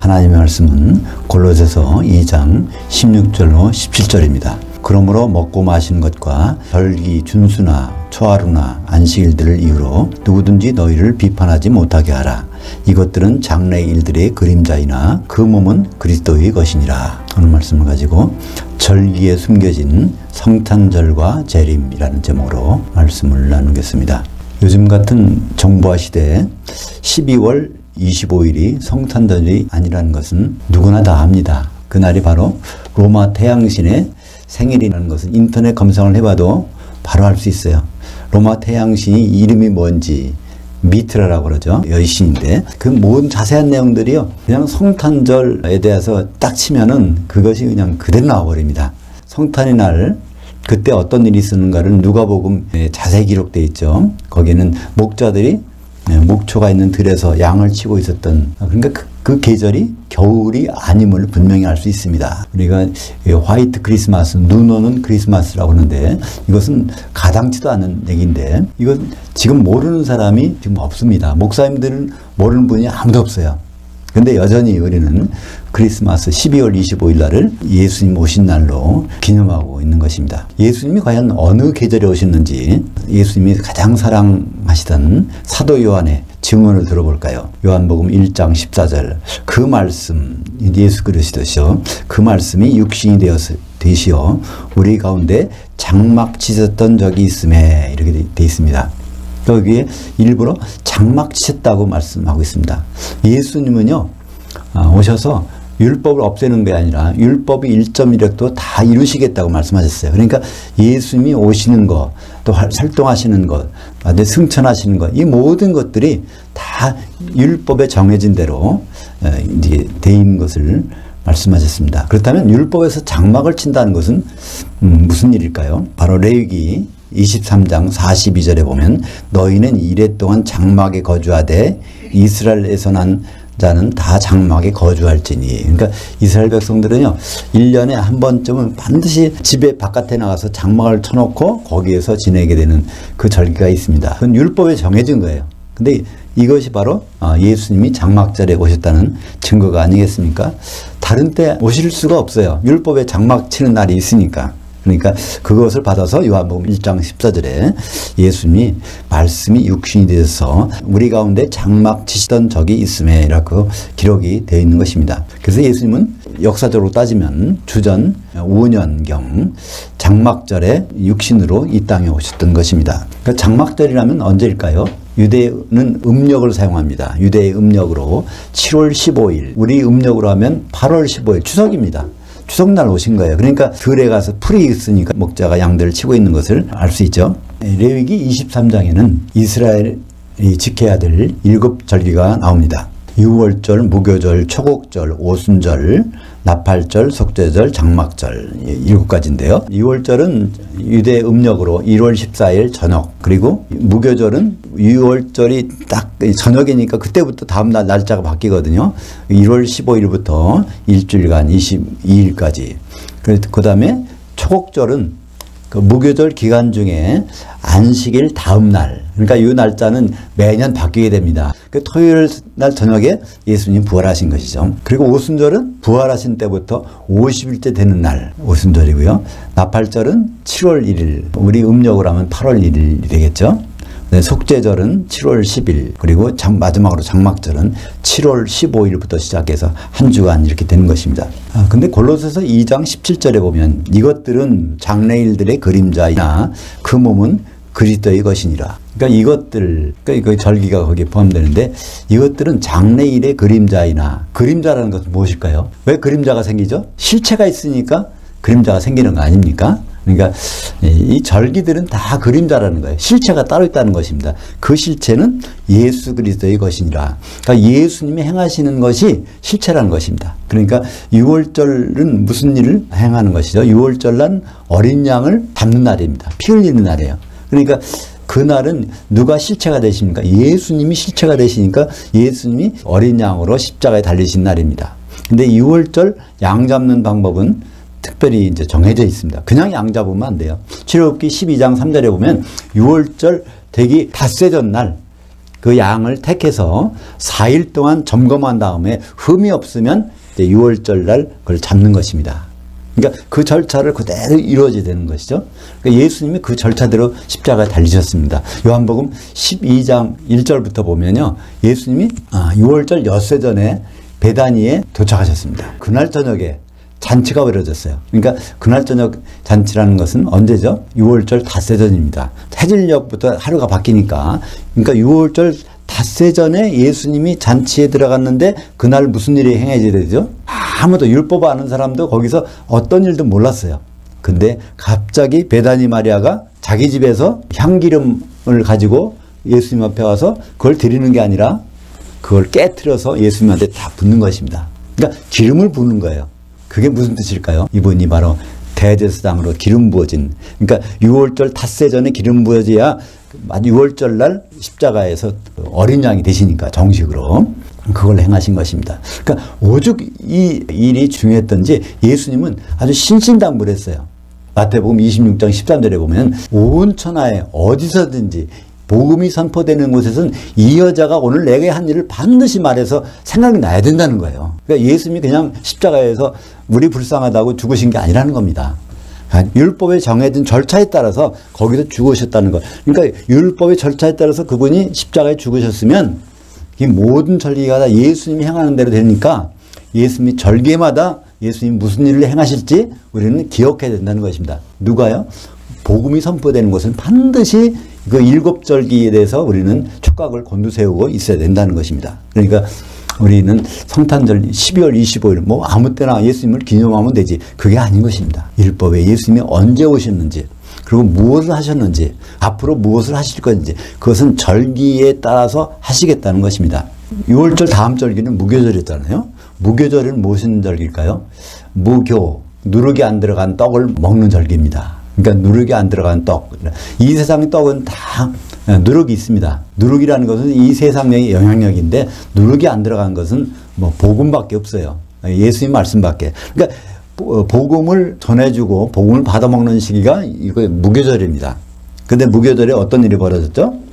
하나님의 말씀은 골로새서 2장 16절로 17절입니다. 그러므로 먹고 마시는 것과 절기, 준수나 초하루나 안식일들을 이유로 누구든지 너희를 비판하지 못하게 하라. 이것들은 장래 일들의 그림자이나 그 몸은 그리스도의 것이니라. 오늘 말씀을 가지고 절기에 숨겨진 성탄절과 재림이라는 제목으로 말씀을 나누겠습니다. 요즘 같은 정보화 시대에 12월 25일이 성탄절이 아니라는 것은 누구나 다 압니다. 그날이 바로 로마 태양신의 생일이라는 것은 인터넷 검색을 해봐도 바로 알 수 있어요. 로마 태양신이 이름이 뭔지 미트라라고 그러죠. 여신인데 그 모든 자세한 내용들이요, 그냥 성탄절에 대해서 딱 치면은 그것이 그냥 그대로 나와버립니다. 성탄의 날 그때 어떤 일이 있었는가를 누가복음에 자세히 기록되어 있죠. 거기는 목자들이 목초가 있는 들에서 양을 치고 있었던, 그러니까 그 계절이 겨울이 아님을 분명히 알 수 있습니다. 우리가 화이트 크리스마스, 눈 오는 크리스마스라고 하는데 이것은 가당치도 않은 얘기인데 이건 지금 모르는 사람이 지금 없습니다. 목사님들은 모르는 분이 아무도 없어요. 근데 여전히 우리는 크리스마스 12월 25일 날을 예수님 오신 날로 기념하고 있는 것입니다. 예수님이 과연 어느 계절에 오셨는지 예수님이 가장 사랑하시던 사도 요한의 증언을 들어볼까요? 요한복음 1장 14절 그 말씀, 예수 그리스도시요 그 말씀이 육신이 되시어 우리 가운데 장막 치셨던 적이 있음에, 이렇게 되어 있습니다. 여기에 일부러 장막 치셨다고 말씀하고 있습니다. 예수님은요 오셔서 율법을 없애는 게 아니라 율법의 1.1획도 다 이루시겠다고 말씀하셨어요. 그러니까 예수님이 오시는 것, 또 활동하시는 것, 승천하시는 것, 이 모든 것들이 다 율법에 정해진 대로 이제 돼 있는 것을 말씀하셨습니다. 그렇다면 율법에서 장막을 친다는 것은 무슨 일일까요? 바로 레위기 23장 42절에 보면 너희는 이레 동안 장막에 거주하되 이스라엘에서 난 자는 다 장막에 거주할지니. 그러니까 이스라엘 백성들은요 1년에 한 번쯤은 반드시 집에 바깥에 나가서 장막을 쳐놓고 거기에서 지내게 되는 그 절기가 있습니다. 그건 율법에 정해진 거예요. 근데 이것이 바로 예수님이 장막절에 오셨다는 증거가 아니겠습니까? 다른 때 오실 수가 없어요. 율법에 장막 치는 날이 있으니까. 그러니까 그것을 받아서 요한복음 1장 14절에 예수님이 말씀이 육신이 되어서 우리 가운데 장막 치시던 적이 있음에 라고 기록이 되어 있는 것입니다. 그래서 예수님은 역사적으로 따지면 주전 5년경 장막절에 육신으로 이 땅에 오셨던 것입니다. 그러니까 장막절이라면 언제일까요? 유대는 음력을 사용합니다. 유대의 음력으로 7월 15일, 우리 음력으로 하면 8월 15일 추석입니다. 추석날 오신 거예요. 그러니까 들에 가서 풀이 있으니까 목자가 양들을 치고 있는 것을 알 수 있죠. 레위기 23장에는 이스라엘이 지켜야 될 7절기가 나옵니다. 유월절, 무교절, 초곡절, 오순절, 나팔절, 속죄절, 장막절 7가지인데요. 유월절은 유대 음력으로 1월 14일 저녁, 그리고 무교절은 6월절이 딱 저녁이니까 그때부터 다음날 날짜가 바뀌거든요. 1월 15일부터 일주일간 22일까지. 그 다음에 초곡절은 그 무교절 기간 중에 안식일 다음 날, 그러니까 이 날짜는 매년 바뀌게 됩니다. 그 토요일 날 저녁에 예수님 부활하신 것이죠. 그리고 오순절은 부활하신 때부터 50일째 되는 날 오순절이고요. 나팔절은 7월 1일, 우리 음력으로 하면 8월 1일이 되겠죠. 속죄절은 7월 10일, 그리고 마지막으로 장막절은 7월 15일부터 시작해서 한 주간 이렇게 되는 것입니다. 근데 골로새서 2장 17절에 보면 이것들은 장래일들의 그림자이나 그 몸은 그리스도의 것이니라. 그러니까 이것들, 그러니까 절기가 거기에 포함되는데 이것들은 장래일의 그림자이나, 그림자라는 것은 무엇일까요? 왜 그림자가 생기죠? 실체가 있으니까 그림자가 생기는 거 아닙니까? 그러니까 이 절기들은 다 그림자라는 거예요. 실체가 따로 있다는 것입니다. 그 실체는 예수 그리스도의 것이니라. 그러니까 예수님이 행하시는 것이 실체라는 것입니다. 그러니까 6월절은 무슨 일을 행하는 것이죠? 6월절난 어린 양을 잡는 날입니다. 피 흘리는 날이에요. 그러니까 그날은 누가 실체가 되십니까? 예수님이 실체가 되시니까 예수님이 어린 양으로 십자가에 달리신 날입니다. 근데 6월절 양 잡는 방법은 특별히 이제 정해져 있습니다. 그냥 양 잡으면 안 돼요. 출애굽기 12장 3절에 보면 6월절 되기 닷새 전날 그 양을 택해서 4일 동안 점검한 다음에 흠이 없으면 이제 6월절 날 그걸 잡는 것입니다. 그러니까 그 절차를 그대로 이루어져야 되는 것이죠. 그러니까 예수님이 그 절차대로 십자가에 달리셨습니다. 요한복음 12장 1절부터 보면요. 예수님이 6월절 엿새 전에 베다니에 도착하셨습니다. 그날 저녁에 잔치가 벌어졌어요. 그러니까 그날 저녁 잔치라는 것은 언제죠? 6월절 닷새 전입니다. 해질녘부터 하루가 바뀌니까. 그러니까 6월절 닷새 전에 예수님이 잔치에 들어갔는데 그날 무슨 일이 행해져야 되죠? 아무도 율법 아는 사람도 거기서 어떤 일도 몰랐어요. 근데 갑자기 베다니 마리아가 자기 집에서 향기름을 가지고 예수님 앞에 와서 그걸 드리는 게 아니라 그걸 깨트려서 예수님한테 다 붓는 것입니다. 그러니까 기름을 부는 거예요. 그게 무슨 뜻일까요? 이분이 바로 대제사장으로 기름 부어진, 그러니까 6월절 닷새 전에 기름 부어져야 6월절 날 십자가에서 어린 양이 되시니까 정식으로 그걸 행하신 것입니다. 그러니까 오죽 이 일이 중요했던지 예수님은 아주 신신당부했어요. 마태복음 26장 13절에 보면 온 천하에 어디서든지 복음이 선포되는 곳에서는 이 여자가 오늘 내게 한 일을 반드시 말해서 생각이 나야 된다는 거예요. 그러니까 예수님이 그냥 십자가에서 우리 불쌍하다고 죽으신 게 아니라는 겁니다. 율법에 정해진 절차에 따라서 거기서 죽으셨다는 것. 그러니까 율법의 절차에 따라서 그분이 십자가에 죽으셨으면 이 모든 절기가 다 예수님이 행하는 대로 되니까 예수님이 절기마다 예수님이 무슨 일을 행하실지 우리는 기억해야 된다는 것입니다. 누가요? 복음이 선포되는 것은 반드시 그 7절기에 대해서 우리는 촉각을 곤두세우고 있어야 된다는 것입니다. 그러니까 우리는 성탄절 12월 25일 뭐 아무 때나 예수님을 기념하면 되지, 그게 아닌 것입니다. 율법에 예수님이 언제 오셨는지, 그리고 무엇을 하셨는지, 앞으로 무엇을 하실 건지, 그것은 절기에 따라서 하시겠다는 것입니다. 6월절 다음 절기는 무교절이었잖아요. 무교절은 무슨 절기일까요? 무교, 누룩이 안 들어간 떡을 먹는 절기입니다. 그러니까 누룩이 안 들어간 떡. 이 세상의 떡은 다 누룩이 있습니다. 누룩이라는 것은 이 세상의 영향력인데 누룩이 안 들어간 것은 뭐 복음밖에 없어요. 예수님 말씀밖에. 그러니까 복음을 전해주고 복음을 받아먹는 시기가 이거 무교절입니다. 근데 무교절에 어떤 일이 벌어졌죠?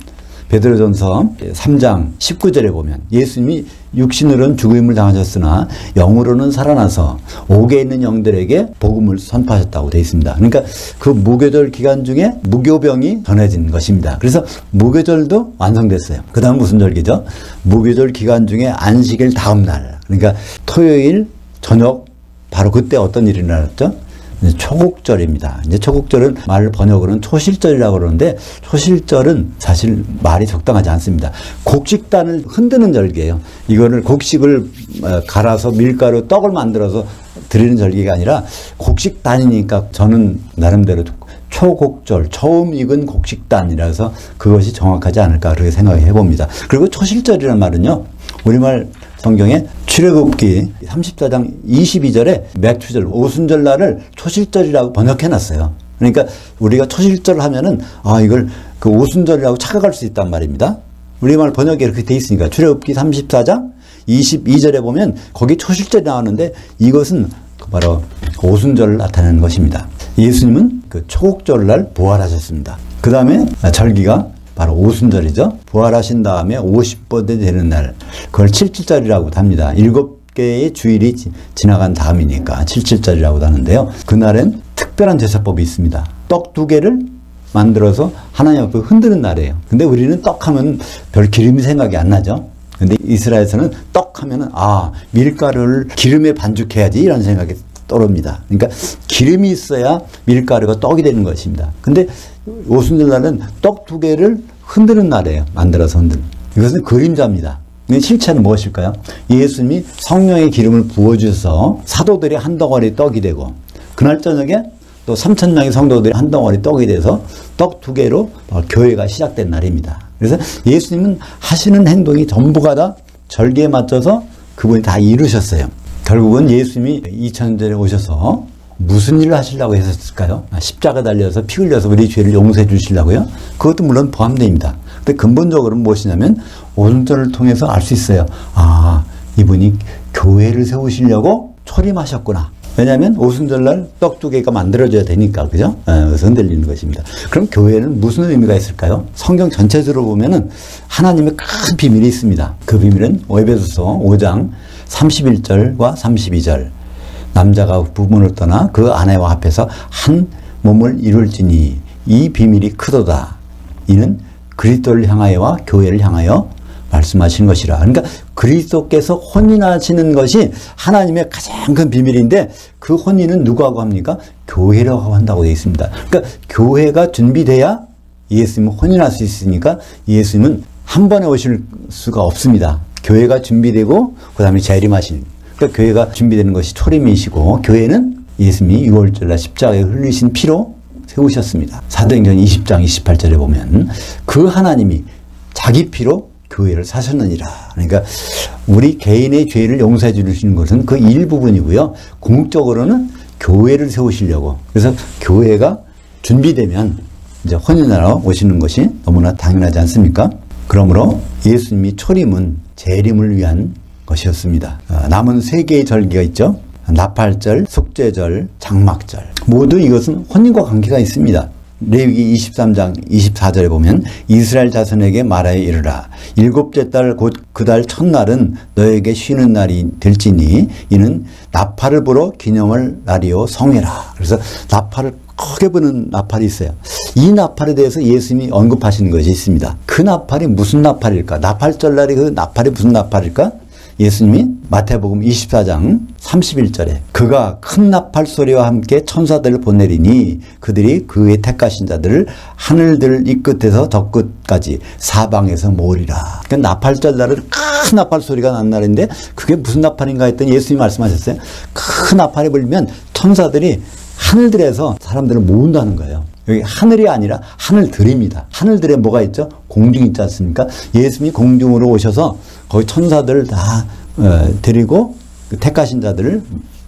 베드로전서 3장 19절에 보면 예수님이 육신으로는 죽음을 당하셨으나 영으로는 살아나서 옥에 있는 영들에게 복음을 선포하셨다고 되어 있습니다. 그러니까 그 무교절 기간 중에 무교병이 전해진 것입니다. 그래서 무교절도 완성됐어요. 그 다음 무슨 절기죠? 무교절 기간 중에 안식일 다음 날, 그러니까 토요일 저녁 바로 그때 어떤 일이 일어났죠? 초국절입니다. 이제 초국절은 말 번역으로는 초실절이라고 그러는데 초실절은 사실 말이 적당하지 않습니다. 곡식단을 흔드는 절기예요. 이거를 곡식을 갈아서 밀가루 떡을 만들어서 드리는 절기가 아니라 곡식단이니까 저는 나름대로 초곡절, 처음 익은 곡식단이라서 그것이 정확하지 않을까 그렇게 생각해 봅니다. 그리고 초실절이라는 말은요, 우리말 성경에 출애굽기 34장 22절에 맥추절, 오순절 날을 초실절이라고 번역해 놨어요. 그러니까 우리가 초실절 하면은 이걸 그 오순절이라고 착각할 수 있단 말입니다. 우리말 번역에 이렇게 돼 있으니까 출애굽기 34장 22절에 보면 거기 초실절이 나오는데 이것은 바로 오순절을 나타내는 것입니다. 예수님은 그 초국절 날 부활하셨습니다. 그 다음에 절기가 바로 오순절이죠. 부활하신 다음에 50번째 되는 날, 그걸 칠칠절이라고 합니다. 7개의 주일이 지나간 다음이니까 칠칠절이라고 하는데요. 그날엔 특별한 제사법이 있습니다. 떡 2개를 만들어서 하나님 앞에 흔드는 날이에요. 근데 우리는 떡 하면 별 기름이 생각이 안 나죠. 근데 이스라엘에서는 떡 하면은 밀가루를 기름에 반죽해야지 이런 생각이 떠오릅니다. 그러니까 기름이 있어야 밀가루가 떡이 되는 것입니다. 근데 오순절 날은 떡 2개를 흔드는 날이에요. 만들어서 흔드는. 이것은 그림자입니다. 실체는 무엇일까요? 예수님이 성령의 기름을 부어주셔서 사도들이 한 덩어리 떡이 되고 그날 저녁에 또 3,000명의 성도들이 한 덩어리 떡이 돼서 떡 2개로 교회가 시작된 날입니다. 그래서 예수님은 하시는 행동이 전부가 다 절기에 맞춰서 그분이 다 이루셨어요. 결국은 예수님이 2000년 전에 오셔서 무슨 일을 하시려고 했었을까요? 십자가 달려서 피 흘려서 우리 죄를 용서해 주시려고요? 그것도 물론 포함됩니다. 근데 근본적으로는 무엇이냐면 오순절을 통해서 알 수 있어요. 이분이 교회를 세우시려고 초림하셨구나. 왜냐하면 오순절날 떡 2개가 만들어져야 되니까, 그죠? 그래서 흔들리는 것입니다. 그럼 교회는 무슨 의미가 있을까요? 성경 전체적으로 보면은 하나님의 큰 비밀이 있습니다. 그 비밀은 에베소서 5장 31절과 32절. 남자가 부모를 떠나 그 아내와 합해서 한 몸을 이룰지니 이 비밀이 크도다. 이는 그리스도를 향하여와 교회를 향하여 말씀하시는 것이라. 그러니까 그리스도께서 혼인하시는 것이 하나님의 가장 큰 비밀인데 그 혼인은 누구하고 합니까? 교회라고 한다고 되어 있습니다. 그러니까 교회가 준비돼야 예수님은 혼인할 수 있으니까 예수님은 한 번에 오실 수가 없습니다. 교회가 준비되고 그 다음에 재림하시는. 그러니까 교회가 준비되는 것이 초림이시고 교회는 예수님이 6월절날 십자가에 흘리신 피로 세우셨습니다. 사도행전 20장 28절에 보면 그 하나님이 자기 피로 교회를 사셨느니라. 그러니까 우리 개인의 죄를 용서해 주시는 것은 그 일부분이고요. 궁극적으로는 교회를 세우시려고. 그래서 교회가 준비되면 이제 혼인하러 오시는 것이 너무나 당연하지 않습니까? 그러므로 예수님이 초림은 재림을 위한 것이었습니다. 남은 3개의 절기가 있죠. 나팔절, 속죄절, 장막절. 모두 이것은 혼인과 관계가 있습니다. 레위기 23장 24절에 보면 이스라엘 자손에게 말하여 이르라. 7째 달 곧 그 달 첫날은 너에게 쉬는 날이 될지니 이는 나팔을 불어 기념할 날이요 성회라. 그래서 나팔을 크게 부는 나팔이 있어요. 이 나팔에 대해서 예수님이 언급하시는 것이 있습니다. 그 나팔이 무슨 나팔일까? 나팔절날이 그 나팔이 무슨 나팔일까? 예수님이 마태복음 24장 31절에 그가 큰 나팔 소리와 함께 천사들을 보내리니 그들이 그의 택하신 자들을 하늘들 이 끝에서 저 끝까지 사방에서 모으리라. 그러니까 나팔절 날은 큰 나팔 소리가 난 날인데 그게 무슨 나팔인가 했더니 예수님이 말씀하셨어요. 큰 나팔이 불면 천사들이 하늘들에서 사람들을 모은다는 거예요. 여기 하늘이 아니라 하늘들입니다. 하늘들에 뭐가 있죠? 공중이 있지 않습니까? 예수님이 공중으로 오셔서 거기 천사들을 다 데리고 택하신 자들을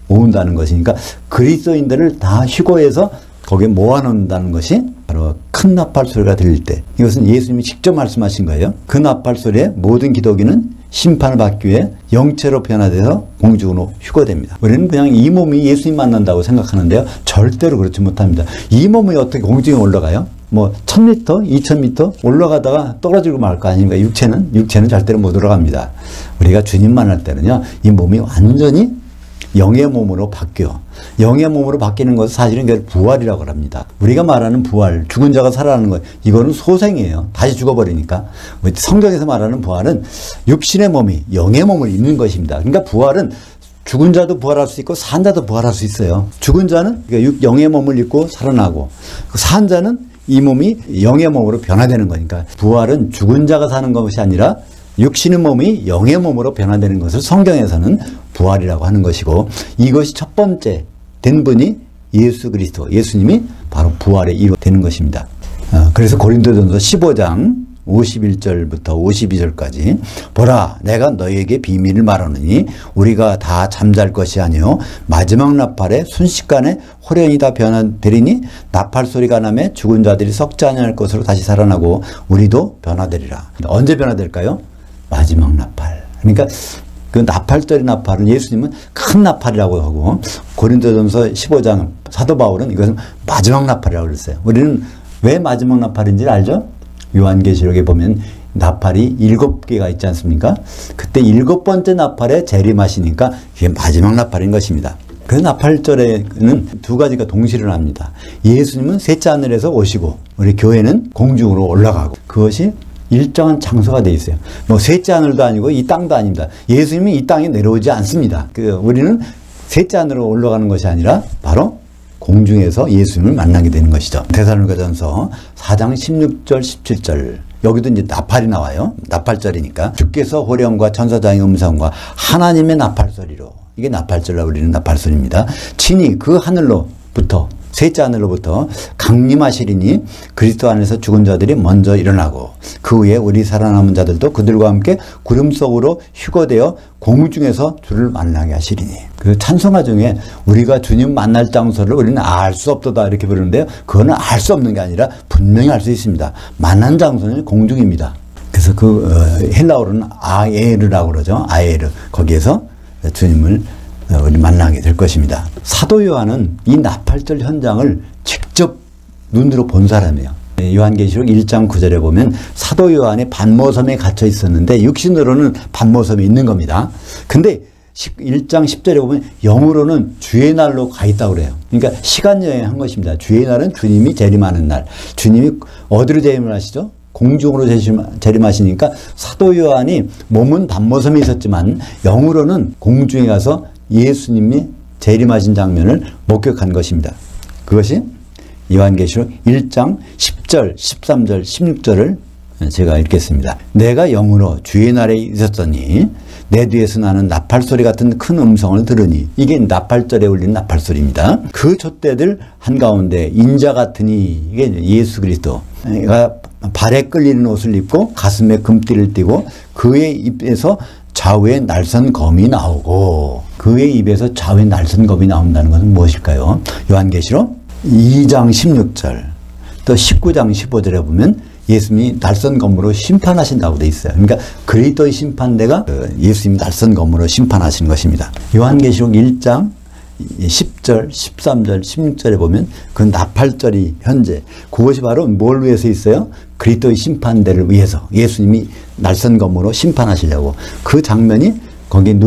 모은다는 것이니까 그리스도인들을 다 휴거해서 거기에 모아놓는다는 것이 바로 큰 나팔 소리가 들릴 때, 이것은 예수님이 직접 말씀하신 거예요. 그 나팔 소리에 모든 기독인은 심판을 받기 위해 영체로 변화돼서 공중으로 휴거됩니다. 우리는 그냥 이 몸이 예수님 만난다고 생각하는데요. 절대로 그렇지 못합니다. 이 몸이 어떻게 공중에 올라가요? 뭐 1000m, 2000m 올라가다가 떨어지고 말 거 아닙니까? 육체는 절대로 못 올라갑니다. 우리가 주님 만날 때는요, 이 몸이 완전히 영의 몸으로 바뀌어. 영의 몸으로 바뀌는 것은 사실은 그걸 부활이라고 합니다. 우리가 말하는 부활, 죽은 자가 살아나는 것, 이거는 소생이에요. 다시 죽어버리니까. 성경에서 말하는 부활은 육신의 몸이 영의 몸을 입는 것입니다. 그러니까 부활은 죽은 자도 부활할 수 있고 산 자도 부활할 수 있어요. 죽은 자는 영의 몸을 입고 살아나고, 산 자는 이 몸이 영의 몸으로 변화되는 거니까 부활은 죽은 자가 사는 것이 아니라 육신의 몸이 영의 몸으로 변화되는 것을 성경에서는 부활이라고 하는 것이고, 이것이 첫 번째 된 분이 예수 그리스도, 예수님이 바로 부활의 이로 되는 것입니다. 그래서 고린도전서 15장 51절부터 52절까지 보라, 내가 너희에게 비밀을 말하느니 우리가 다 잠잘 것이 아니요 마지막 나팔에 순식간에 호련히 다 변화되리니 나팔 소리가 나매 죽은 자들이 썩지 아니할 것으로 다시 살아나고 우리도 변화되리라. 언제 변화될까요? 마지막 나팔. 그러니까 그 나팔절의 나팔은 예수님은 큰 나팔이라고 하고, 고린도전서 15장 사도 바울은 이것은 마지막 나팔이라고 그랬어요. 우리는 왜 마지막 나팔인지 알죠? 요한계시록에 보면 나팔이 7개가 있지 않습니까? 그때 7번째 나팔에 재림하시니까 이게 마지막 나팔인 것입니다. 그 나팔절에는 2가지가 동시에 일어납니다. 예수님은 셋째 하늘에서 오시고 우리 교회는 공중으로 올라가고, 그것이 일정한 장소가 돼 있어요. 뭐 셋째 하늘도 아니고 이 땅도 아닙니다. 예수님이 이 땅에 내려오지 않습니다. 우리는 셋째 하늘로 올라가는 것이 아니라 바로 공중에서 예수님을 만나게 되는 것이죠. 데살로니가전서 4장 16절 17절, 여기도 이제 나팔이 나와요. 나팔절이니까 주께서 호령과 천사장의 음성과 하나님의 나팔소리로, 이게 나팔절이라고 우리는 나팔소리입니다. 친히 그 하늘로부터, 셋째 하늘로부터 강림하시리니 그리스도 안에서 죽은 자들이 먼저 일어나고 그 후에 우리 살아남은 자들도 그들과 함께 구름 속으로 휴거되어 공중에서 주를 만나게 하시리니. 그 찬송가 중에 우리가 주님 만날 장소를 우리는 알 수 없도다 이렇게 부르는데요, 그거는 알 수 없는 게 아니라 분명히 알 수 있습니다. 만난 장소는 공중입니다. 그래서 그 헬라어로는 아에르라고 그러죠. 아에르. 거기에서 주님을 우리 만나게 될 것입니다. 사도 요한은 이 나팔절 현장을 직접 눈으로 본 사람이에요. 요한계시록 1장 9절에 보면 사도 요한이 반모섬에 갇혀 있었는데 육신으로는 반모섬에 있는 겁니다. 근데 1장 10절에 보면 영으로는 주의 날로 가 있다고 그래요. 그러니까 시간 여행한 것입니다. 주의 날은 주님이 재림하는 날. 주님이 어디로 재림하시죠? 공중으로 재림하시니까 사도 요한이 몸은 반모섬에 있었지만 영으로는 공중에 가서 예수님이 재림하신 장면을 목격한 것입니다. 그것이 요한계시록 1장 10절, 13절, 16절을 제가 읽겠습니다. 내가 영으로 주의 날에 있었더니 내 뒤에서 나는 나팔소리 같은 큰 음성을 들으니, 이게 나팔절에 울리는 나팔소리입니다. 그 촛대들 한가운데 인자 같으니, 이게 예수 그리스도가 발에 끌리는 옷을 입고 가슴에 금띠를 띠고 그의 입에서 좌우에 날선 검이 나오고, 그의 입에서 좌우에 날선 검이 나온다는 것은 무엇일까요? 요한계시록 2장 16절 또 19장 15절에 보면 예수님이 날선 검으로 심판하신다고 돼 있어요. 그러니까 그리스도의 심판대가 예수님이 날선 검으로 심판하신 것입니다. 요한계시록 1장 10절, 13절, 16절에 보면 그 나팔절이 현재, 그것이 바로 뭘 위해서 있어요? 그리스도의 심판대를 위해서 예수님이 날선 검으로 심판하시려고. 그 장면이 거기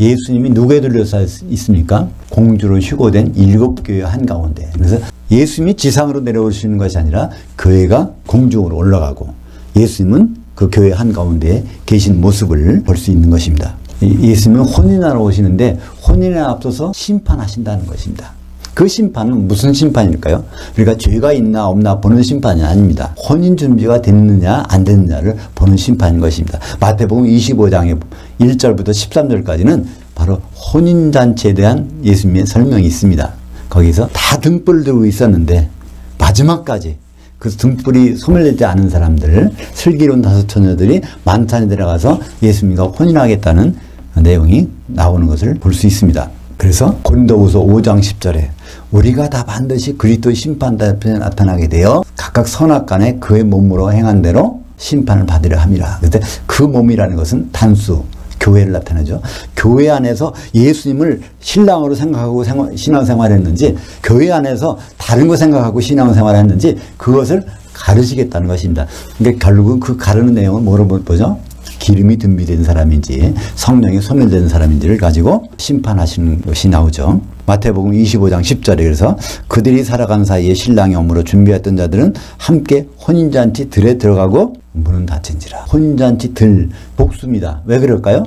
예수님이 누구에 들려서 있습니까? 공주로 휴거된 7교회 한가운데. 그래서 예수님이 지상으로 내려오시는 것이 아니라 교회가 공중으로 올라가고 예수님은 그 교회 한가운데 계신 모습을 볼 수 있는 것입니다. 예수님은 혼인하러 오시는데 혼인에 앞서서 심판하신다는 것입니다. 그 심판은 무슨 심판일까요? 그러니까 죄가 있나 없나 보는 심판이 아닙니다. 혼인 준비가 됐느냐 안 됐느냐를 보는 심판인 것입니다. 마태복음 25장의 1절부터 13절까지는 바로 혼인잔치에 대한 예수님의 설명이 있습니다. 거기서 다 등불을 들고 있었는데 마지막까지 그 등불이 소멸되지 않은 사람들, 슬기로운 5 처녀들이 만찬에 들어가서 예수님과 혼인하겠다는 내용이 나오는 것을 볼 수 있습니다. 그래서 고린도후서 5장 10절에 우리가 다 반드시 그리스도의 심판대 앞에 나타나게 되어 각각 선악간에 그의 몸으로 행한 대로 심판을 받으려 함이라. 그때 그 몸이라는 것은 단수, 교회를 나타내죠. 교회 안에서 예수님을 신랑으로 생각하고 신앙생활을 했는지, 교회 안에서 다른 거 생각하고 신앙생활을 했는지 그것을 가르치겠다는 것입니다. 그러니까 결국은 그 가르는 내용은 뭐로 보죠? 기름이 듬비된 사람인지 성령이 소멸된 사람인지를 가지고 심판하시는 것이 나오죠. 마태복음 25장 10절에 그래서 그들이 살아간 사이에 신랑이 오므로 준비했던 자들은 함께 혼인잔치 들에 들어가고 문은 닫힌지라. 혼인잔치 들, 복수입니다. 왜 그럴까요?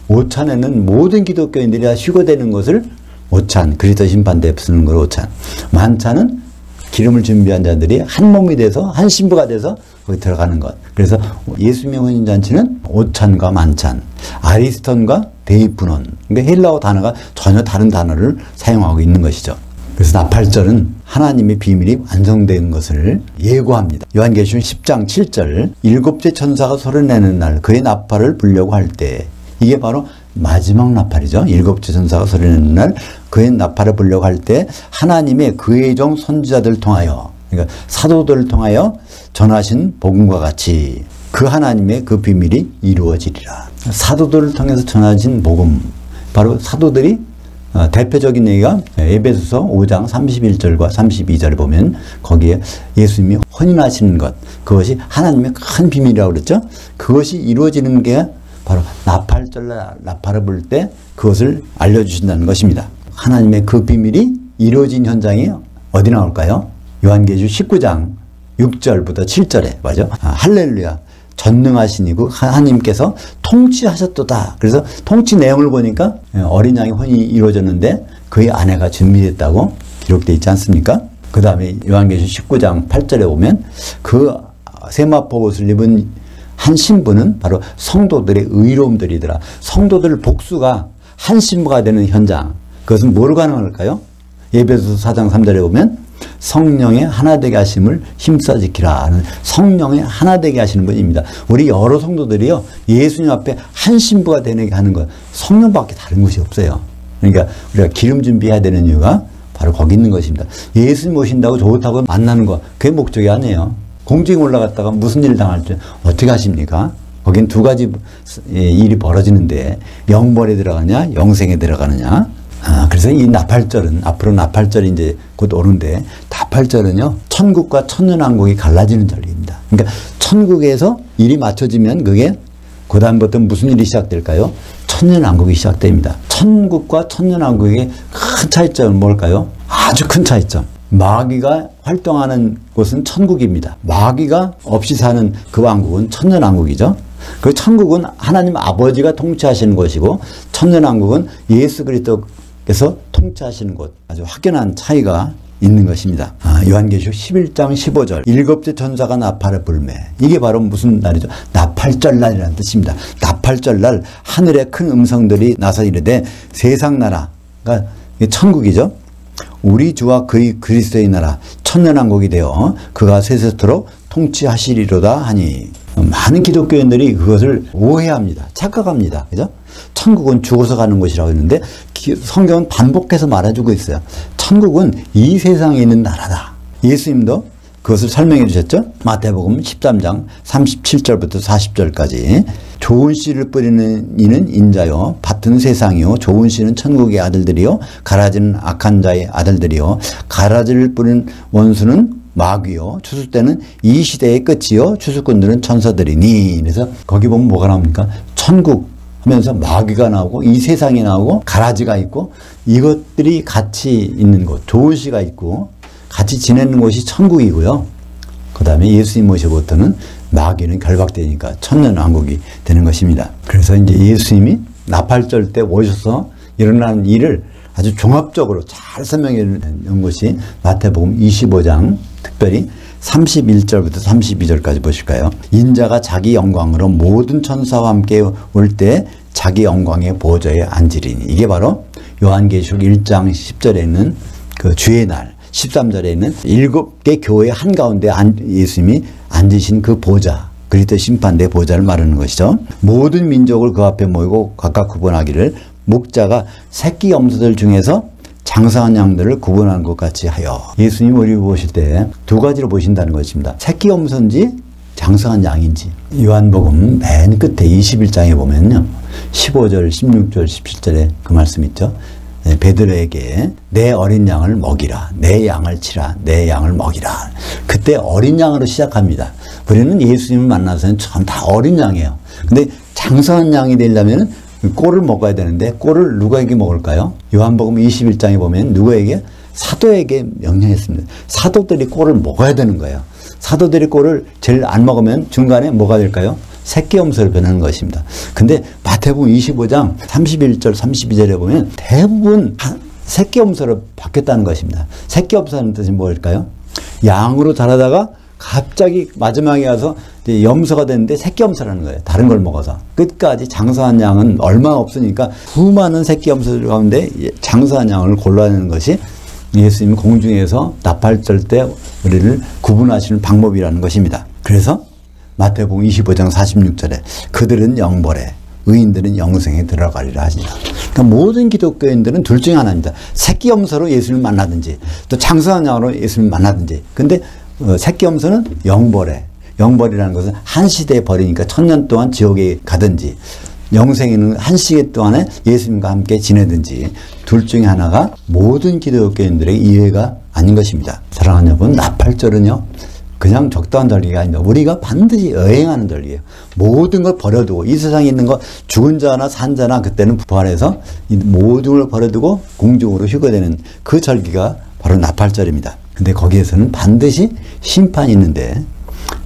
오찬에는 모든 기독교인들이 다 휴거되는 것을 오찬, 그리스도 심판대에 쓰는 걸 오찬. 만찬은 기름을 준비한 자들이 한 몸이 돼서 한 신부가 돼서 거기 들어가는 것. 그래서 예수님의 혼인잔치는 오찬과 만찬, 아리스톤과 데이프논, 그러니까 헬라어 단어가 전혀 다른 단어를 사용하고 있는 것이죠. 그래서 나팔절은 하나님의 비밀이 완성된 것을 예고합니다. 요한계시록 10장 7절 7째 천사가 소리내는 날 그의 나팔을 불려고 할 때, 이게 바로 마지막 나팔이죠. 7째 천사가 소리내는 날 그의 나팔을 불려고 할 때 하나님의 그의 종 선지자들을 통하여, 그러니까 사도들을 통하여 전하신 복음과 같이 그 하나님의 그 비밀이 이루어지리라. 사도들을 통해서 전하신 복음, 바로 사도들이 대표적인 얘기가 에베소서 5장 31절과 32절을 보면 거기에 예수님이 혼인하시는 것, 그것이 하나님의 큰 비밀이라고 그랬죠. 그것이 이루어지는 게 바로 나팔절 나팔을 불 때 그것을 알려주신다는 것입니다. 하나님의 그 비밀이 이루어진 현장이 어디 나올까요? 요한계시록 19장 6절부터 7절에 맞죠? 할렐루야, 전능하신 이고 하나님께서 통치하셨도다. 그래서 통치 내용을 보니까 어린 양의 혼이 이루어졌는데 그의 아내가 준비됐다고 기록되어 있지 않습니까? 그 다음에 요한계시록 19장 8절에 보면 그 세마포 옷을 입은 한 신부는 바로 성도들의 의로움들이더라. 성도들 복수가 한 신부가 되는 현장, 그것은 뭐로 가능할까요? 에베소서 4장 3절에 보면 성령의 하나되게 하심을 힘써 지키라 하는, 성령의 하나되게 하시는 분입니다. 우리 여러 성도들이요, 예수님 앞에 한 신부가 되게 하는 것, 성령밖에 다른 것이 없어요. 그러니까 우리가 기름 준비해야 되는 이유가 바로 거기 있는 것입니다. 예수님 오신다고 좋다고 만나는 거, 그게 목적이 아니에요. 공중에 올라갔다가 무슨 일 당할 때 어떻게 하십니까? 거긴 두 가지 일이 벌어지는데 영벌에 들어가냐 영생에 들어가느냐. 그래서 이 나팔절은 앞으로 나팔절이 이제 곧 오는데 나팔절은요 천국과 천년왕국이 갈라지는 절기입니다. 그러니까 천국에서 일이 맞춰지면 그게 그 다음부터 무슨 일이 시작될까요? 천년왕국이 시작됩니다. 천국과 천년왕국의 큰 차이점은 뭘까요? 아주 큰 차이점. 마귀가 활동하는 곳은 천국입니다. 마귀가 없이 사는 그 왕국은 천년왕국이죠. 그 천국은 하나님 아버지가 통치하시는 곳이고 천년왕국은 예수 그리스도께서 통치하시는 곳. 아주 확연한 차이가 있는 것입니다. 요한계시록 11장 15절 일곱째 천사가 나팔을 불매. 이게 바로 무슨 날이죠? 나팔절날이라는 뜻입니다. 나팔절날 하늘에 큰 음성들이 나서 이르되 세상 나라가 천국이죠. 우리 주와 그의 그리스도의 나라 천년왕국이 되어 그가 세세토록 통치하시리로다 하니. 많은 기독교인들이 그것을 오해합니다. 착각합니다. 그죠? 천국은 죽어서 가는 곳이라고 했는데 성경은 반복해서 말해주고 있어요. 천국은 이 세상에 있는 나라다. 예수님도 그것을 설명해 주셨죠. 마태복음 13장 37절부터 40절까지 좋은 씨를 뿌리는 이는 인자요 밭은 세상이요 좋은 씨는 천국의 아들들이요 가라지는 악한 자의 아들들이요 가라지를 뿌리는 원수는 마귀요 추수 때는 이 시대의 끝이요 추수꾼들은 천사들이니. 그래서 거기 보면 뭐가 나옵니까? 천국 하면서 마귀가 나오고 이 세상이 나오고 가라지가 있고 이것들이 같이 있는 곳 좋은 씨가 있고 같이 지내는 곳이 천국이고요. 그 다음에 예수님 모시고부터는 마귀는 결박되니까 천년왕국이 되는 것입니다. 그래서 이제 예수님이 나팔절 때 오셔서 일어나는 일을 아주 종합적으로 잘 설명해 놓은 것이 마태복음 25장 특별히 31절부터 32절까지 보실까요? 인자가 자기 영광으로 모든 천사와 함께 올 때 자기 영광의 보좌에 앉으리니. 이게 바로 요한계시록 1장 10절에 있는 그 주의 날 13절에 있는 7개 교회 한가운데 예수님이 앉으신 그 보좌, 그리스도 심판대 보좌를 말하는 것이죠. 모든 민족을 그 앞에 모이고 각각 구분하기를 목자가 새끼 염소들 중에서 장사한 양들을 구분하는 것 같이 하여. 예수님 우리 보실 때 두 가지로 보신다는 것입니다. 새끼 염소인지 장사한 양인지. 요한복음 맨 끝에 21장에 보면요 15절 16절 17절에 그 말씀 있죠. 베드로에게 내 어린 양을 먹이라, 내 양을 치라, 내 양을 먹이라. 그때 어린 양으로 시작합니다. 우리는 예수님을 만나서는 참 다 어린 양이에요. 근데 장사한 양이 되려면 꼴을 먹어야 되는데 꼴을 누구에게 먹을까요? 요한복음 21장에 보면 누구에게? 사도에게 명령했습니다. 사도들이 꼴을 먹어야 되는 거예요. 사도들이 꼴을 제일 안 먹으면 중간에 뭐가 될까요? 새끼 염소로 변하는 것입니다. 근데 마태복음 25장 31절 32절에 보면 대부분 새끼 염소로 바뀌었다는 것입니다. 새끼 염소라는 뜻이 뭘까요? 양으로 자라다가 갑자기 마지막에 와서 염소가 됐는데 새끼 염소라는 거예요. 다른 걸 먹어서. 끝까지 장사한 양은 얼마 없으니까 수많은 새끼 염소들 가운데 장사한 양을 골라내는 것이 예수님 공중에서 나팔절 때 우리를 구분하시는 방법이라는 것입니다. 그래서 마태복음 25장 46절에 그들은 영벌에 의인들은 영생에 들어가리라 하시니라. 그러니까 모든 기독교인들은 둘 중에 하나입니다. 새끼 염소로 예수님을 만나든지 또 장사한 양으로 예수님을 만나든지. 근데 새끼 염소는 영벌에, 영벌이라는 것은 한 시대에 벌이니까 1000년 동안 지옥에 가든지 영생에는 한 시계 동안에 예수님과 함께 지내든지 둘 중에 하나가 모든 기독교인들의 이해가 아닌 것입니다. 사랑하는 여러분, 나팔절은요 그냥 적당한 절기가 아닙니다. 우리가 반드시 여행하는 절기예요. 모든 걸 버려두고 이 세상에 있는 거 죽은 자나 산 자나 그때는 부활해서 이 모든 걸 버려두고 공중으로 휴거되는 그 절기가 바로 나팔절입니다. 근데 거기에서는 반드시 심판이 있는데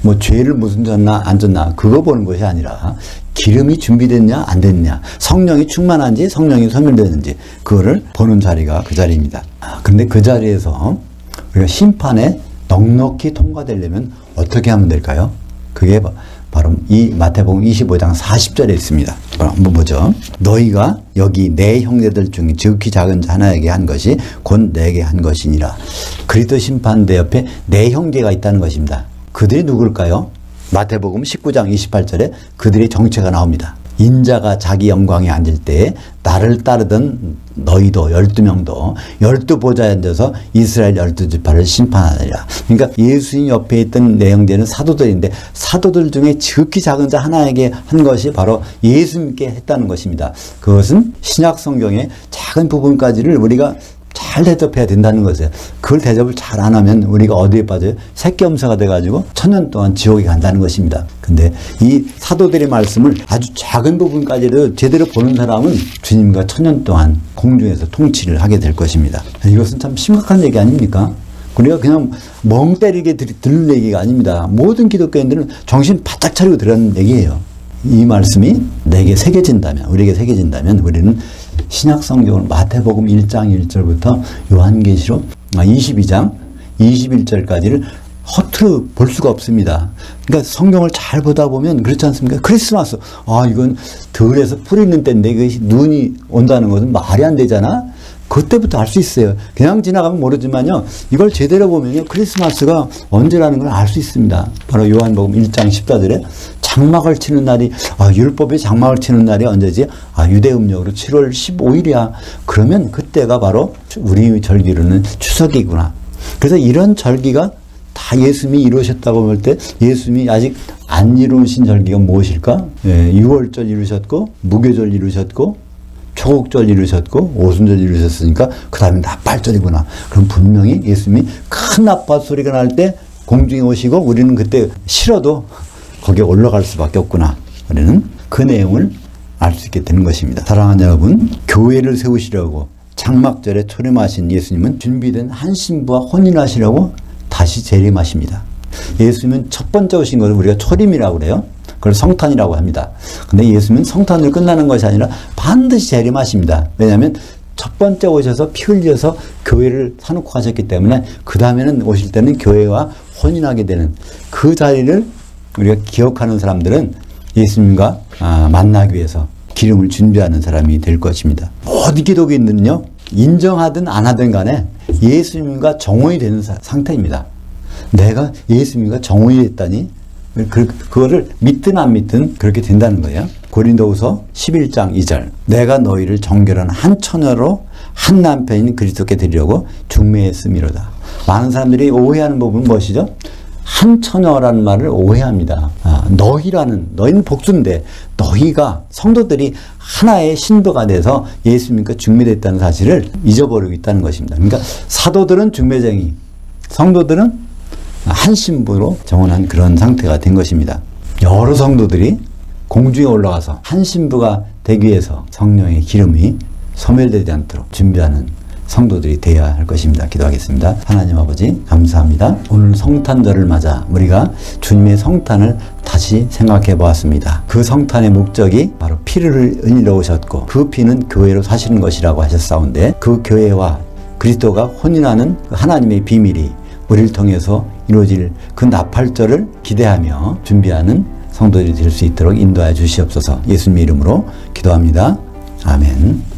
뭐 죄를 무슨 졌나 안 졌나 그거 보는 것이 아니라 기름이 준비됐냐 안 됐냐 성령이 충만한지 성령이 소멸되는지 그거를 보는 자리가 그 자리입니다. 그런데 그 자리에서 우리가 심판에 넉넉히 통과되려면 어떻게 하면 될까요? 그게 바로 이 마태복음 25장 40절에 있습니다. 한번 보죠. 너희가 여기 내 형제들 중에 지극히 작은 자 하나에게 한 것이 곧 내게 한 것이니라. 그리스도 심판대 옆에 내 형제가 있다는 것입니다. 그들이 누굴까요? 마태복음 19장 28절에 그들의 정체가 나옵니다. 인자가 자기 영광에 앉을 때 나를 따르던 너희도 12명도 12보좌에 앉아서 이스라엘 12지파를 심판하리라. 그러니까 예수님 옆에 있던 내형제는 사도들인데 사도들 중에 지극히 작은 자 하나에게 한 것이 바로 예수님께 했다는 것입니다. 그것은 신약 성경의 작은 부분까지를 우리가 잘 대접해야 된다는 것이에요. 그걸 대접을 잘 안 하면 우리가 어디에 빠져요? 새끼엄사가 돼가지고 1000년 동안 지옥에 간다는 것입니다. 근데 이 사도들의 말씀을 아주 작은 부분까지도 제대로 보는 사람은 주님과 1000년 동안 공중에서 통치를 하게 될 것입니다. 이것은 참 심각한 얘기 아닙니까? 우리가 그냥 멍 때리게 듣는 얘기가 아닙니다. 모든 기독교인들은 정신 바짝 차리고 들으는 얘기예요. 이 말씀이 내게 새겨진다면, 우리에게 새겨진다면 우리는 신약 성경을 마태복음 1장 1절부터 요한계시록 22장 21절까지를 허투루 볼 수가 없습니다. 그러니까 성경을 잘 보다 보면 그렇지 않습니까? 크리스마스, 이건 들에서 풀 있는 때인데 눈이 온다는 것은 말이 안 되잖아? 그때부터 알 수 있어요. 그냥 지나가면 모르지만요, 이걸 제대로 보면요, 크리스마스가 언제라는 걸 알 수 있습니다. 바로 요한복음 1장 14절에 장막을 치는 날이, 율법의 장막을 치는 날이 언제지? 유대음력으로 7월 15일이야. 그러면 그때가 바로 우리 절기로는 추석이구나. 그래서 이런 절기가 다 예수님이 이루셨다고 볼 때 예수님이 아직 안 이루신 절기가 무엇일까? 6월절 이루셨고, 무교절 이루셨고, 초국절 이루셨고, 오순절 이루셨으니까 그 다음에 납발절이구나. 그럼 분명히 예수님이 큰 납발 소리가 날 때 공중에 오시고 우리는 그때 싫어도 거기에 올라갈 수밖에 없구나. 우리는 그 내용을 알 수 있게 되는 것입니다. 사랑하는 여러분, 교회를 세우시려고 장막절에 초림하신 예수님은 준비된 한 신부와 혼인하시려고 다시 재림하십니다. 예수님은 첫 번째 오신 것을 우리가 초림이라고 그래요. 그걸 성탄이라고 합니다. 근데 예수님은 성탄으로 끝나는 것이 아니라 반드시 재림하십니다. 왜냐하면 첫 번째 오셔서 피 흘려서 교회를 사놓고 가셨기 때문에 그 다음에는 오실 때는 교회와 혼인하게 되는 그 자리를 우리가 기억하는 사람들은 예수님과 만나기 위해서 기름을 준비하는 사람이 될 것입니다. 모든 기독교인들은요, 인정하든 안 하든 간에 예수님과 정혼이 되는 상태입니다. 내가 예수님과 정혼이 됐다니 그거를 믿든 안 믿든 그렇게 된다는 거예요. 고린도후서 11장 2절, 내가 너희를 정결한 한 처녀로 한 남편인 그리스도께 드리려고 중매했음이로다. 많은 사람들이 오해하는 부분은 무엇이죠? 한 처녀라는 말을 오해합니다. 너희는 복수인데 너희가 성도들이 하나의 신부가 돼서 예수님과 중매됐다는 사실을 잊어버리고 있다는 것입니다. 그러니까 사도들은 중매쟁이, 성도들은 한 신부로 정혼한 그런 상태가 된 것입니다. 여러 성도들이 공중에 올라가서 한 신부가 되기 위해서 성령의 기름이 소멸되지 않도록 준비하는 성도들이 되어야 할 것입니다. 기도하겠습니다. 하나님 아버지, 감사합니다. 오늘 성탄절을 맞아 우리가 주님의 성탄을 다시 생각해 보았습니다. 그 성탄의 목적이 바로 피를 흘려 오셨고 그 피는 교회로 사시는 것이라고 하셨사온데, 그 교회와 그리스도가 혼인하는 하나님의 비밀이 우리를 통해서 이루어질 그 나팔절을 기대하며 준비하는 성도들이 될 수 있도록 인도하여 주시옵소서. 예수님의 이름으로 기도합니다. 아멘.